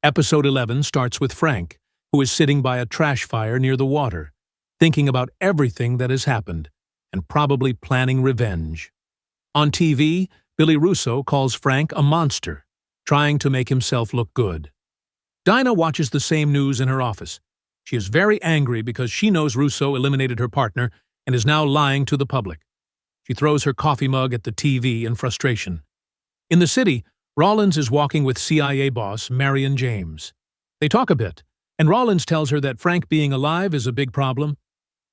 Episode 11 starts with Frank, who is sitting by a trash fire near the water, thinking about everything that has happened, and probably planning revenge. On TV, Billy Russo calls Frank a monster, trying to make himself look good. Dinah watches the same news in her office. She is very angry because she knows Russo eliminated her partner and is now lying to the public. She throws her coffee mug at the TV in frustration. In the city, Rollins is walking with CIA boss Marion James. They talk a bit, and Rollins tells her that Frank being alive is a big problem.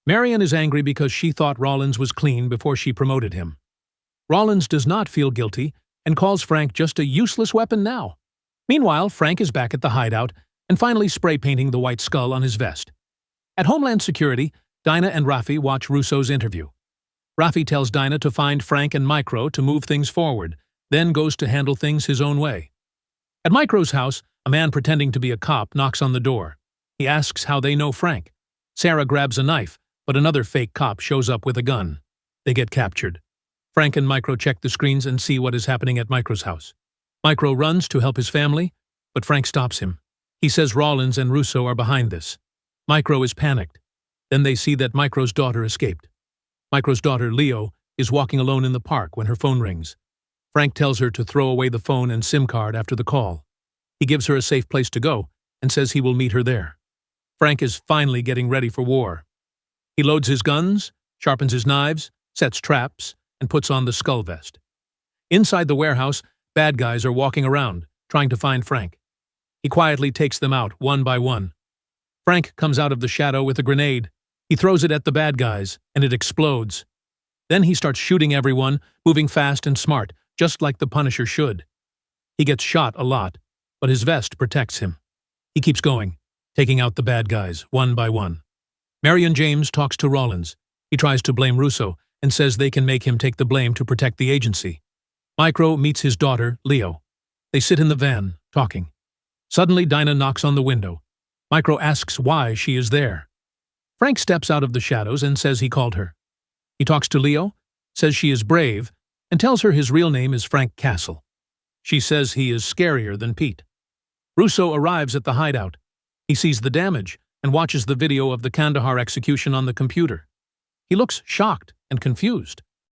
Marion is angry because she thought Rollins was clean before she promoted him. Rollins does not feel guilty and calls Frank just a useless weapon now. Meanwhile, Frank is back at the hideout and finally spray painting the white skull on his vest. At Homeland Security, Dinah and Rafi watch Russo's interview. Rafi tells Dinah to find Frank and Micro to move things forward, then goes to handle things his own way. At Micro's house, a man pretending to be a cop knocks on the door. He asks how they know Frank. Sarah grabs a knife, but another fake cop shows up with a gun. They get captured. Frank and Micro check the screens and see what is happening at Micro's house. Micro runs to help his family, but Frank stops him. He says Rollins and Russo are behind this. Micro is panicked. Then they see that Micro's daughter escaped. Micro's daughter, Leo, is walking alone in the park when her phone rings. Frank tells her to throw away the phone and SIM card after the call. He gives her a safe place to go and says he will meet her there. Frank is finally getting ready for war. He loads his guns, sharpens his knives, sets traps, and puts on the skull vest. Inside the warehouse, bad guys are walking around, trying to find Frank. He quietly takes them out, one by one. Frank comes out of the shadow with a grenade. He throws it at the bad guys, and it explodes. Then he starts shooting everyone, moving fast and smart, just like the Punisher should. He gets shot a lot, but his vest protects him. He keeps going, taking out the bad guys, one by one. Marion James talks to Rollins. He tries to blame Russo and says they can make him take the blame to protect the agency. Micro meets his daughter, Leo. They sit in the van, talking. Suddenly, Dinah knocks on the window. Micro asks why she is there. Frank steps out of the shadows and says he called her. He talks to Leo, says she is brave, and tells her his real name is Frank Castle. She says he is scarier than Pete. Russo arrives at the hideout. He sees the damage and watches the video of the Kandahar execution on the computer. He looks shocked and confused.